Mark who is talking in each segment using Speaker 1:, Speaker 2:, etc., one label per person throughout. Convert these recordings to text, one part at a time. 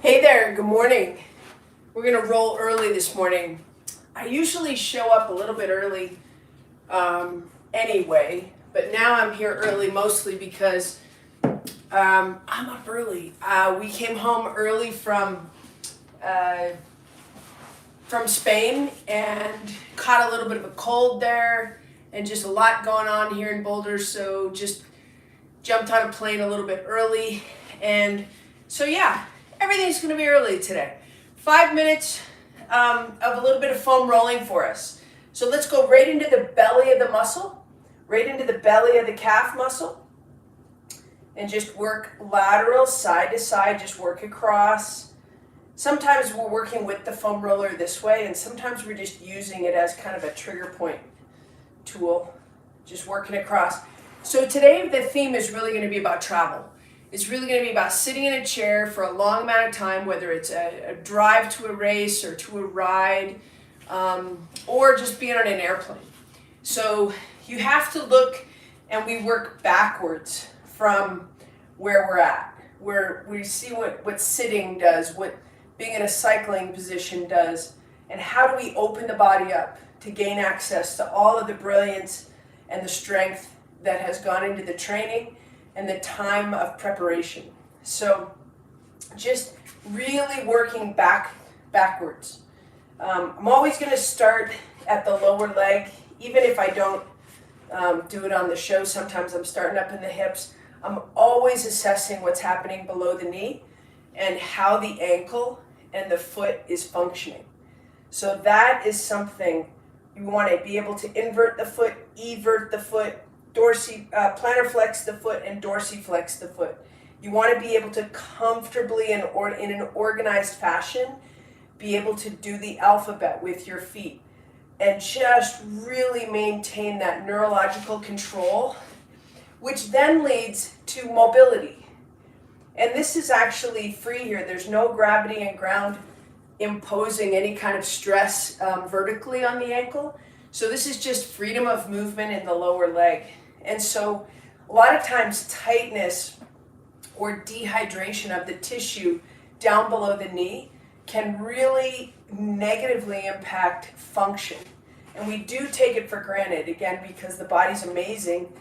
Speaker 1: Hey there, good morning. We're going to roll early this morning. I usually show up a little bit early anyway, but now I'm here early mostly because I'm up early. We came home early from Spain and caught a little bit of a cold there and just a lot going on here in Boulder, so just jumped on a plane a little bit early, and so yeah, everything's going to be early today. 5 minutes of a little bit of foam rolling for us. So let's go right into the belly of the muscle, right into the belly of the calf muscle, and just work lateral, side to side, just work across. Sometimes we're working with the foam roller this way, and sometimes we're just using it as kind of a trigger point tool, just working across. So today the theme is really going to be about travel. It's really going to be about sitting in a chair for a long amount of time, whether it's a drive to a race or to a ride, or just being on an airplane. So you have to look, and we work backwards from where we're at, where we see what sitting does, what being in a cycling position does, and how do we open the body up to gain access to all of the brilliance and the strength that has gone into the training and the time of preparation. So just really working backwards. I'm always going to start at the lower leg, even if I don't do it on the show. Sometimes I'm starting up in the hips. I'm always assessing what's happening below the knee and how the ankle and the foot is functioning. So that is something you want to be able to invert the foot, evert the foot, plantar flex the foot, and dorsiflex the foot. You want to be able to comfortably and in an organized fashion be able to do the alphabet with your feet and just really maintain that neurological control, which then leads to mobility. And this is actually free here. There's no gravity and ground imposing any kind of stress vertically on the ankle. So this is just freedom of movement in the lower leg. And so a lot of times tightness or dehydration of the tissue down below the knee can really negatively impact function. And we do take it for granted, again, because the body's amazing.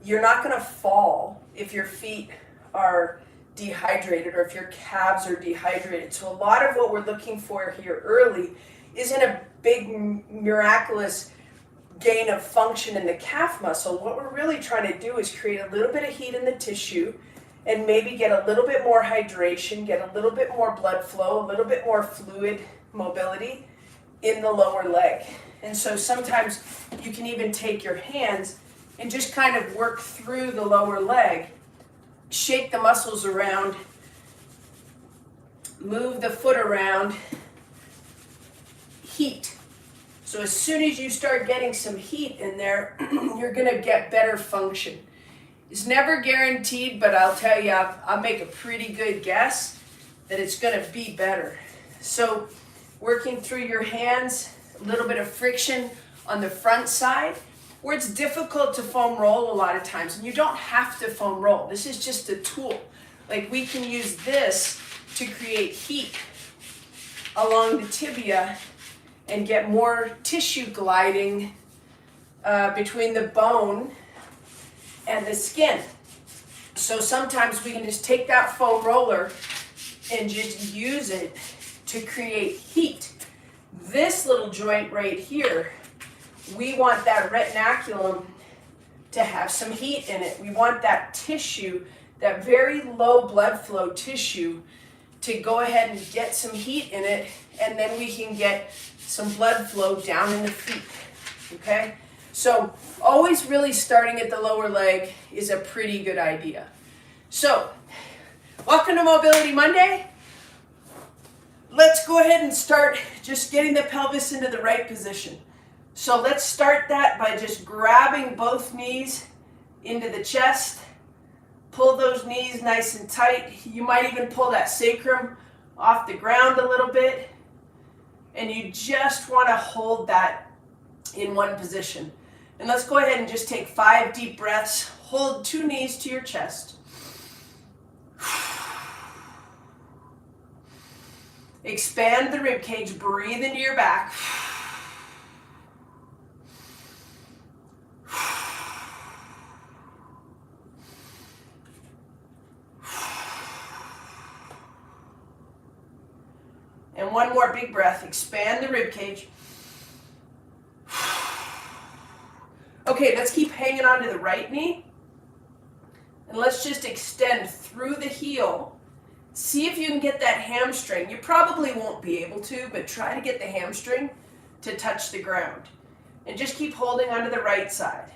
Speaker 1: You're not going to fall if your feet are dehydrated or if your calves are dehydrated. So a lot of what we're looking for here early isn't a big miraculous gain of function in the calf muscle. What we're really trying to do is create a little bit of heat in the tissue and maybe get a little bit more hydration, get a little bit more blood flow, a little bit more fluid mobility in the lower leg. And so sometimes you can even take your hands and just kind of work through the lower leg, shake the muscles around, move the foot around, heat. So as soon as you start getting some heat in there, you're going to get better function. It's never guaranteed, but I'll tell you, I'll make a pretty good guess that it's going to be better. So working through your hands, a little bit of friction on the front side, where it's difficult to foam roll a lot of times, and you don't have to foam roll. This is just a tool. Like, we can use this to create heat along the tibia and get more tissue gliding between the bone and the skin. So sometimes we can just take that foam roller and just use it to create heat. This little joint right here, we want that retinaculum to have some heat in it. We want that tissue, that very low blood flow tissue, to go ahead and get some heat in it, and then we can get some blood flow down in the feet, okay? So always really starting at the lower leg is a pretty good idea. So welcome to Mobility Monday. Let's go ahead and start just getting the pelvis into the right position. So let's start that by just grabbing both knees into the chest. Pull those knees nice and tight. You might even pull that sacrum off the ground a little bit. And you just want to hold that in one position. And let's go ahead and just take 5 deep breaths. Hold 2 knees to your chest. Expand the rib cage, breathe into your back. And one more big breath, expand the rib cage. Okay, let's keep hanging on to the right knee. And let's just extend through the heel. See if you can get that hamstring. You probably won't be able to, but try to get the hamstring to touch the ground. And just keep holding onto the right side.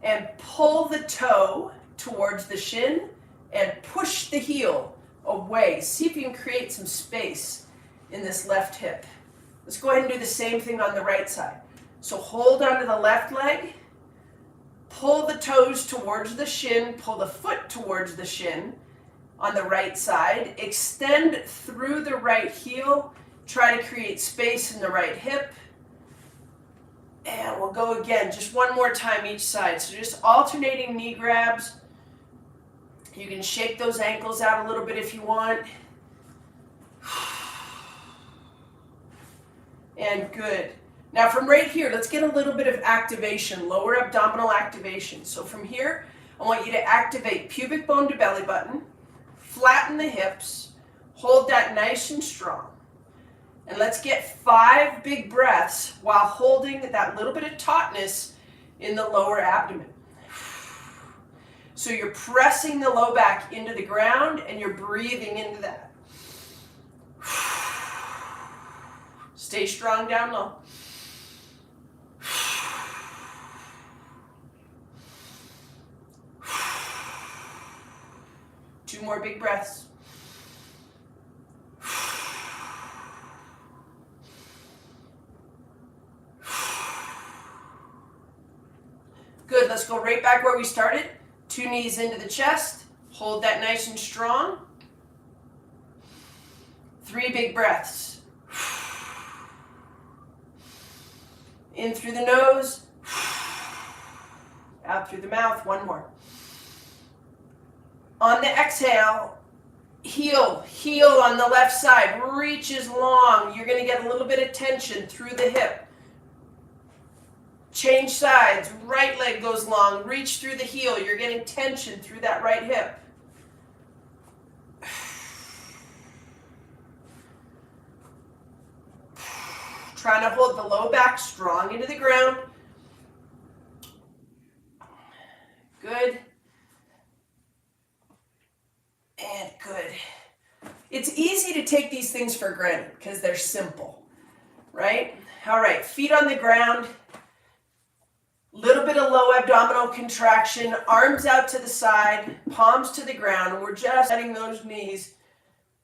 Speaker 1: And pull the toe towards the shin and push the heel away. See if you can create some space in this left hip. Let's go ahead and do the same thing on the right side. So hold onto the left leg. Pull the toes towards the shin, pull the foot towards the shin on the right side, extend through the right heel, try to create space in the right hip, and we'll go again, just one more time each side. So just alternating knee grabs. You can shake those ankles out a little bit if you want. And good. Now from right here, let's get a little bit of activation, lower abdominal activation. So from here, I want you to activate pubic bone to belly button, flatten the hips, hold that nice and strong. And let's get 5 big breaths while holding that little bit of tautness in the lower abdomen. So you're pressing the low back into the ground and you're breathing into that. Stay strong down low. 2 more big breaths. Good, let's go right back where we started. 2 knees into the chest. Hold that nice and strong. 3 big breaths. In through the nose. Out through the mouth. 1 more. On the exhale, heel on the left side, reaches long. You're going to get a little bit of tension through the hip. Change sides, right leg goes long, reach through the heel. You're getting tension through that right hip. Trying to hold the low back strong into the ground. Good. And good. It's easy to take these things for granted because they're simple, right? All right, feet on the ground, little bit of low abdominal contraction, arms out to the side, palms to the ground, and we're just letting those knees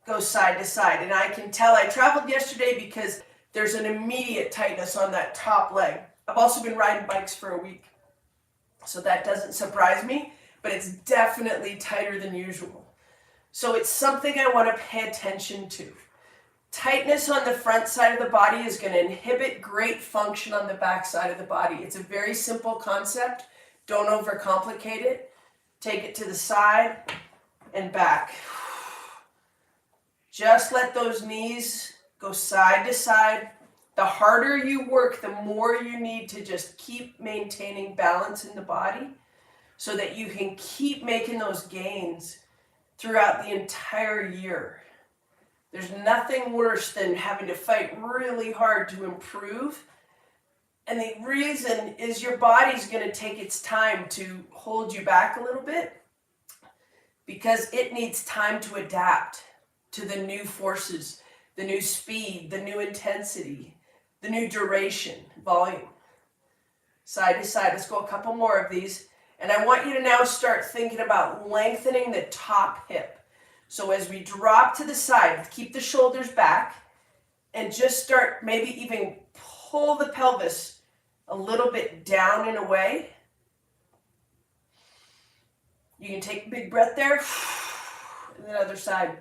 Speaker 1: go side to side. And I can tell I traveled yesterday because there's an immediate tightness on that top leg. I've also been riding bikes for a week, so that doesn't surprise me, but it's definitely tighter than usual. So it's something I want to pay attention to. Tightness on the front side of the body is going to inhibit great function on the back side of the body. It's a very simple concept. Don't overcomplicate it. Take it to the side and back. Just let those knees go side to side. The harder you work, the more you need to just keep maintaining balance in the body so that you can keep making those gains throughout the entire year. There's nothing worse than having to fight really hard to improve. And the reason is your body's going to take its time to hold you back a little bit because it needs time to adapt to the new forces, the new speed, the new intensity, the new duration, volume. Side to side. Let's go a couple more of these. And I want you to now start thinking about lengthening the top hip. So as we drop to the side, keep the shoulders back and just start maybe even pull the pelvis a little bit down and away. You can take a big breath there. And the other side.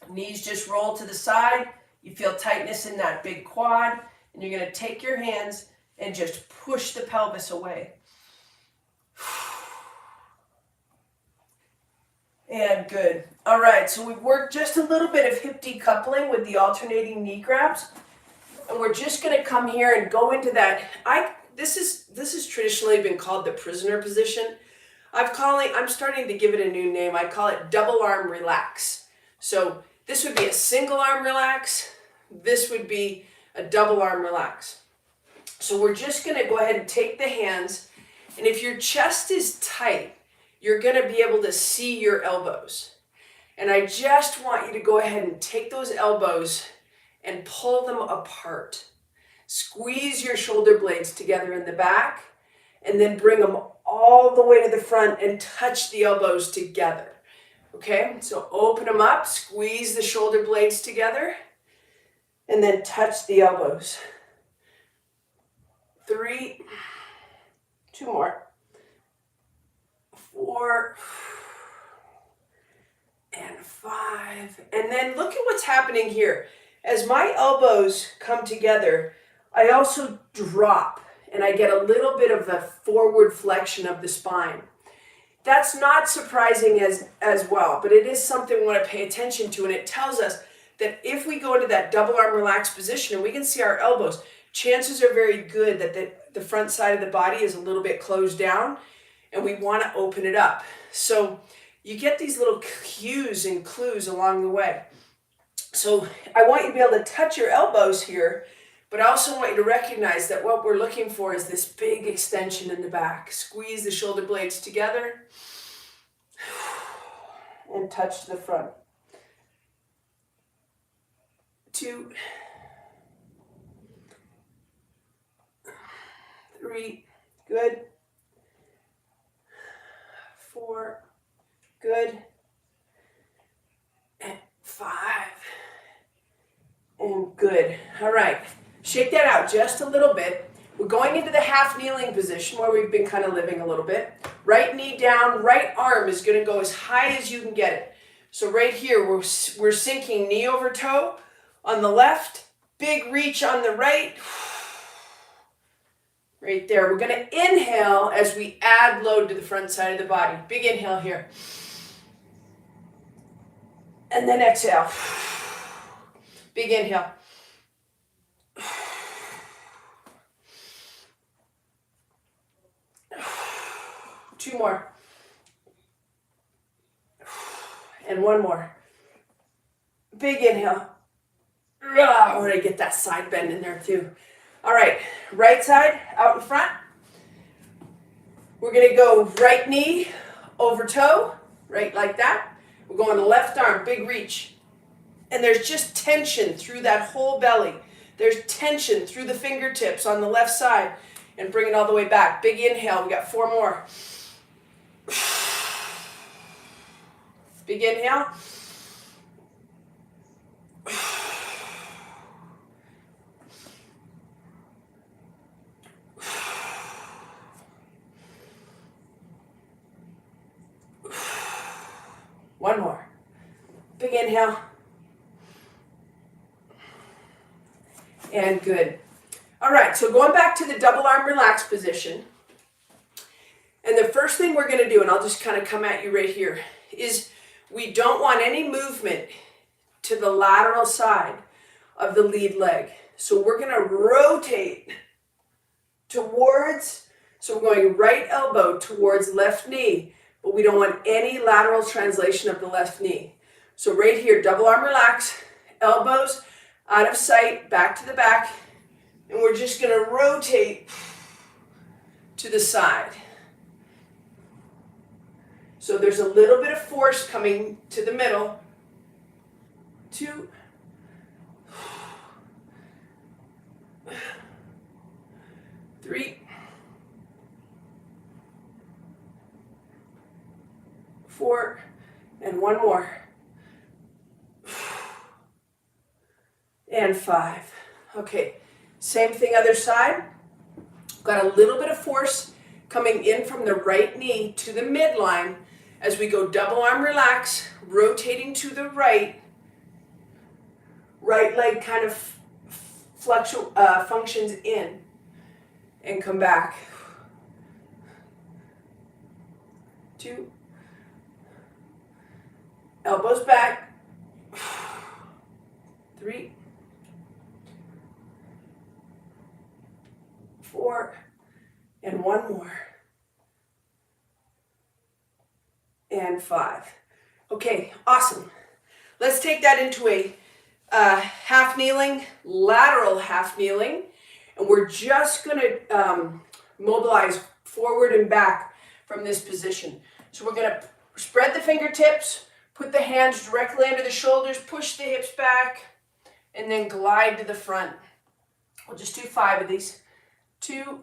Speaker 1: Knees just roll to the side. You feel tightness in that big quad. And you're going to take your hands and just push the pelvis away. And good. All right, so we've worked just a little bit of hip decoupling with the alternating knee grabs. And we're just going to come here and go into that. This is traditionally been called the prisoner position. I'm starting to give it a new name. I call it double arm relax. So this would be a single arm relax. This would be a double arm relax. So we're just going to go ahead and take the hands, and if your chest is tight, you're going to be able to see your elbows. And I just want you to go ahead and take those elbows and pull them apart. Squeeze your shoulder blades together in the back, and then bring them all the way to the front and touch the elbows together. Okay, so open them up, squeeze the shoulder blades together, and then touch the elbows. 3, 2 more, 4, and 5. And then look at what's happening here. As my elbows come together, I also drop, and I get a little bit of a forward flexion of the spine. That's not surprising as well, but it is something we want to pay attention to, and it tells us that if we go into that double arm relaxed position and we can see our elbows, chances are very good that the front side of the body is a little bit closed down, and we want to open it up. So you get these little cues and clues along the way. So I want you to be able to touch your elbows here, but I also want you to recognize that what we're looking for is this big extension in the back. Squeeze the shoulder blades together and touch the front. 2, 3, good. 4, good. And 5, and good. All right, shake that out just a little bit. We're going into the half kneeling position where we've been kind of living a little bit. Right knee down, right arm is going to go as high as you can get it. So right here, we're sinking knee over toe on the left, big reach on the right. Right there. We're going to inhale as we add load to the front side of the body. Big inhale here. And then exhale. Big inhale. 2 more. And 1 more. Big inhale. I want to get that side bend in there too. All right, right side out in front. We're going to go right knee over toe, right like that. We're going to left arm, big reach. And there's just tension through that whole belly. There's tension through the fingertips on the left side. And bring it all the way back. Big inhale, we got 4 more. Big inhale. One more. Big inhale. And good. All right, so going back to the double arm relaxed position. And the first thing we're going to do, and I'll just kind of come at you right here, is we don't want any movement to the lateral side of the lead leg. So we're going to rotate towards, so we're going right elbow towards left knee, but we don't want any lateral translation of the left knee. So right here, double arm relax, elbows out of sight, back to the back, and we're just going to rotate to the side. So there's a little bit of force coming to the middle. 2, 3, 4, and 1 more. And 5. Okay, same thing other side. Got a little bit of force coming in from the right knee to the midline as we go double arm relax, rotating to the right. Right leg kind of functions in and come back. 2, Elbows back. 3, 4, and one more. And 5. Okay, awesome. Let's take that into a half kneeling, lateral half kneeling, and we're just going to mobilize forward and back from this position. So we're going to spread the fingertips, put the hands directly under the shoulders, push the hips back, and then glide to the front. We'll just do 5 of these. 2.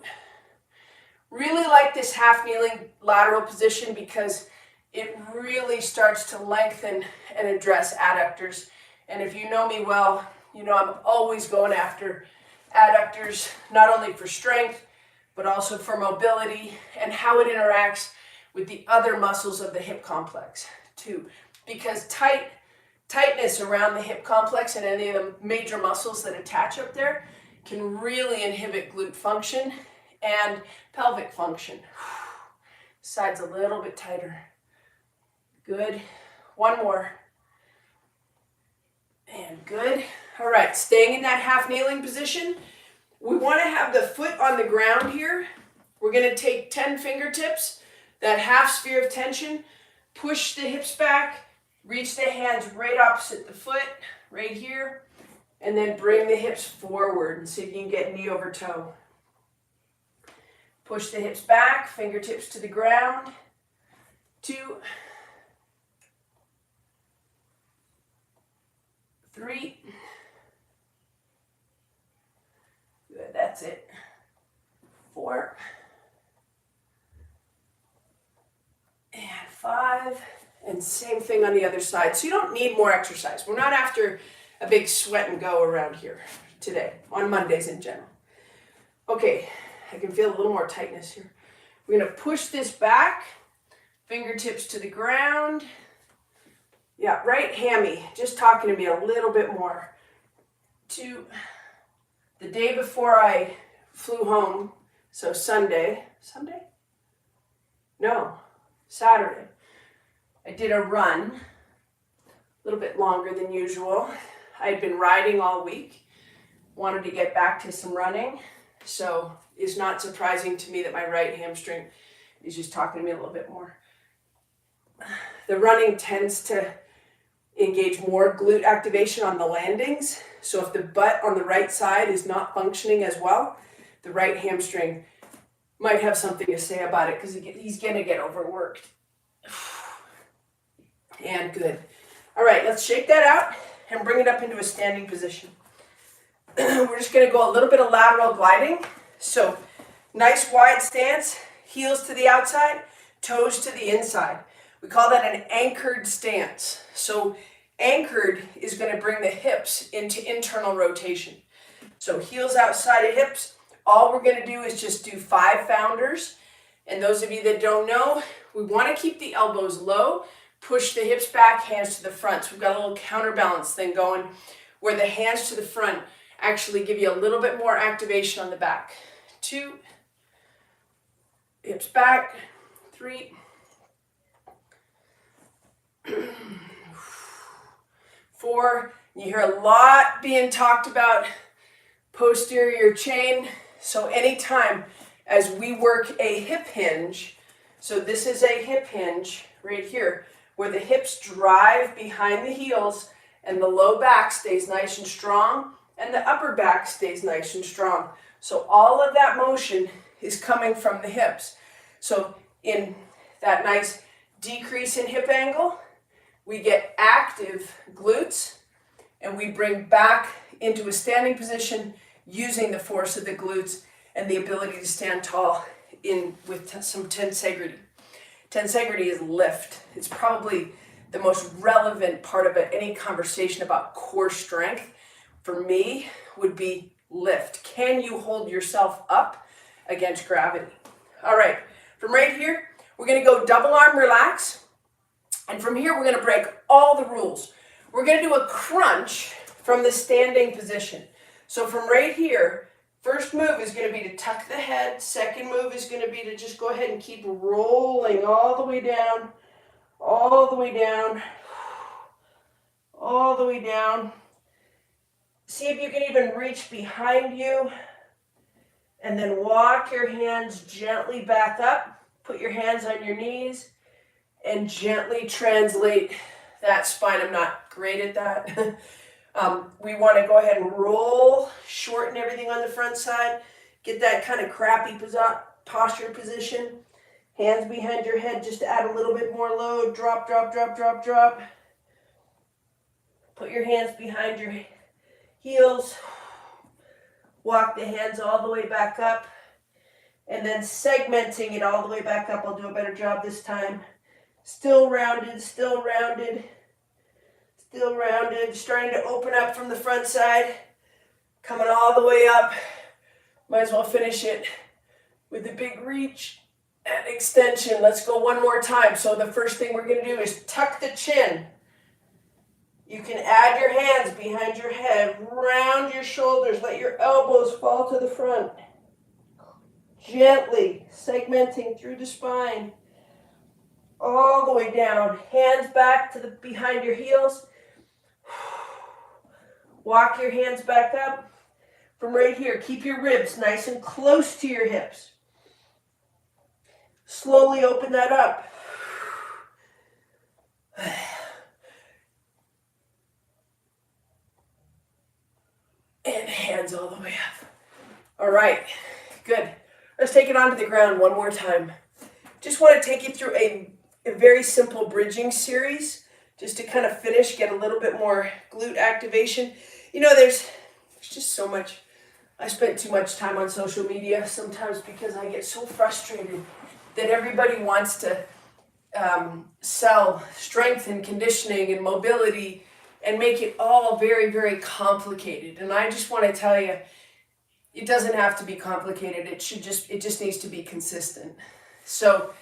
Speaker 1: Really like this half kneeling lateral position because it really starts to lengthen and address adductors. And if you know me well, you know I'm always going after adductors, not only for strength, but also for mobility and how it interacts with the other muscles of the hip complex too. Because tightness around the hip complex and any of the major muscles that attach up there can really inhibit glute function and pelvic function. Sides a little bit tighter. Good. One more. And good. All right, staying in that half kneeling position. We want to have the foot on the ground here. We're going to take 10 fingertips, that half sphere of tension, push the hips back, reach the hands right opposite the foot, right here, and then bring the hips forward and see if you can get knee over toe. Push the hips back, fingertips to the ground. 2, 3. Good, that's it. 4. And 5. And same thing on the other side. So you don't need more exercise. We're not after a big sweat and go around here today, on Mondays in general. Okay, I can feel a little more tightness here. We're going to push this back, fingertips to the ground. Yeah, right hammy, just talking to me a little bit more. 2, the day before I flew home, so Saturday, I did a run, a little bit longer than usual. I had been riding all week, wanted to get back to some running, so it's not surprising to me that my right hamstring is just talking to me a little bit more. The running tends to engage more glute activation on the landings. So if the butt on the right side is not functioning as well, the right hamstring might have something to say about it because he's going to get overworked. And good. All right, let's shake that out and bring it up into a standing position. We're just going to go a little bit of lateral gliding. So nice wide stance, heels to the outside, toes to the inside. We call that an anchored stance. So anchored is going to bring the hips into internal rotation. So heels outside of hips. All we're going to do is just do 5 founders. And those of you that don't know, we want to keep the elbows low, push the hips back, hands to the front. So we've got a little counterbalance thing going where the hands to the front actually give you a little bit more activation on the back. 2, hips back, 3, 4, you hear a lot being talked about posterior chain. So anytime as we work a hip hinge, so this is a hip hinge right here, where the hips drive behind the heels and the low back stays nice and strong and the upper back stays nice and strong. So all of that motion is coming from the hips. So in that nice decrease in hip angle, we get active glutes and we bring back into a standing position using the force of the glutes and the ability to stand tall with some tensegrity. Tensegrity is lift. It's probably the most relevant part of any conversation about core strength for me would be lift. Can you hold yourself up against gravity? All right, from right here, we're going to go double arm relax. And from here, we're going to break all the rules. We're going to do a crunch from the standing position. So from right here, first move is going to be to tuck the head. Second move is going to be to just go ahead and keep rolling all the way down, all the way down. all the way down. See if you can even reach behind you. And then walk your hands gently back up. Put your hands on your knees and gently translate that spine. I'm not great at that. We want to go ahead and roll, shorten everything on the front side. Get that kind of crappy posture position. Hands behind your head just to add a little bit more load. Drop, drop, drop, drop, drop. Put your hands behind your heels. Walk the hands all the way back up. And then segmenting it all the way back up. I'll do a better job this time. Still rounded, still rounded. Still rounded. Starting to open up from the front side. Coming all the way up. Might as well finish it with a big reach and extension. Let's go one more time. So the first thing we're going to do is tuck the chin. You can add your hands behind your head, round your shoulders, let your elbows fall to the front. Gently segmenting through the spine, all the way down. Hands back to the behind your heels. Walk your hands back up. From right here, keep your ribs nice and close to your hips. Slowly open that up. And hands all the way up. All right, good. Let's take it onto the ground one more time. Just want to take you through a very simple bridging series, just to kind of finish, get a little bit more glute activation. You know, there's just so much. I spent too much time on social media sometimes because I get so frustrated that everybody wants to sell strength and conditioning and mobility and make it all very, very complicated. And I just want to tell you, it doesn't have to be complicated. It just needs to be consistent. So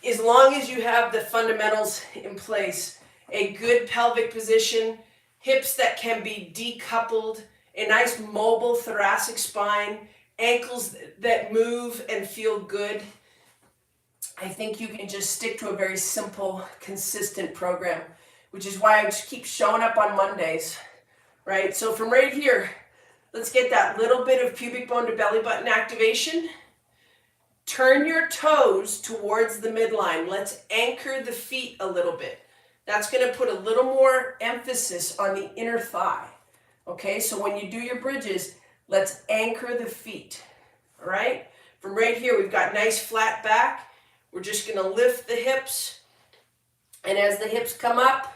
Speaker 1: as long as you have the fundamentals in place, a good pelvic position, hips that can be decoupled, a nice mobile thoracic spine, ankles that move and feel good, I think you can just stick to a very simple, consistent program, which is why I just keep showing up on Mondays, right? So from right here, let's get that little bit of pubic bone to belly button activation. Turn your toes towards the midline. Let's anchor the feet a little bit. That's going to put a little more emphasis on the inner thigh. Okay, so when you do your bridges, let's anchor the feet. All right, from right here, we've got nice flat back. We're just going to lift the hips. And as the hips come up,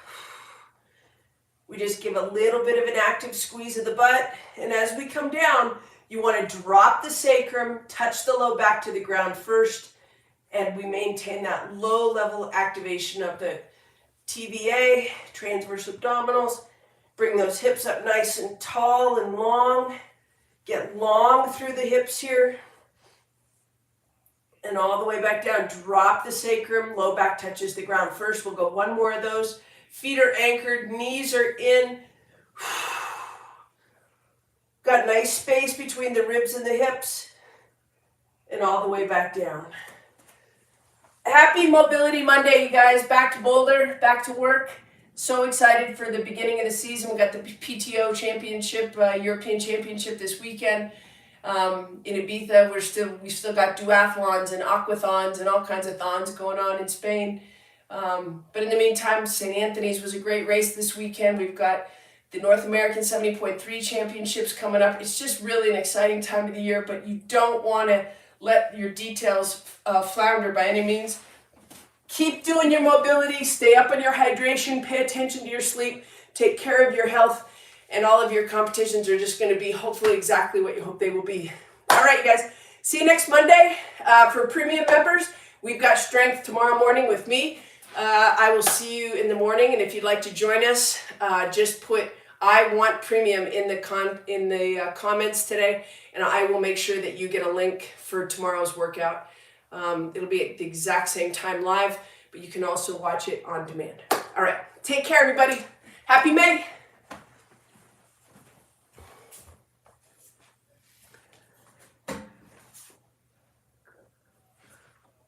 Speaker 1: we just give a little bit of an active squeeze of the butt. And as we come down, you want to drop the sacrum, touch the low back to the ground first, and we maintain that low level activation of the TVA, transverse abdominals. Bring those hips up nice and tall and long. Get long through the hips here. And all the way back down. Drop the sacrum, low back touches the ground first. We'll go one more of those. Feet are anchored, knees are in. Got nice space between the ribs and the hips. And all the way back down. Happy Mobility Monday, you guys. Back to Boulder, back to work. So excited for the beginning of the season. We got the PTO championship, European championship this weekend. In Ibiza, we still got duathlons and aquathons and all kinds of thons going on in Spain. But in the meantime, St. Anthony's was a great race this weekend. We've got the North American 70.3 championships coming up. It's just really an exciting time of the year, but you don't want to let your details flounder by any means. Keep doing your mobility, stay up on your hydration, pay attention to your sleep, take care of your health, and all of your competitions are just going to be hopefully exactly what you hope they will be. All right, you guys, see you next Monday. For premium members, we've got strength tomorrow morning with me. I will see you in the morning, and if you'd like to join us, just put I want premium in the comments today, and I will make sure that you get a link for tomorrow's workout. It'll be at the exact same time live, but you can also watch it on demand. All right, take care, everybody. Happy May.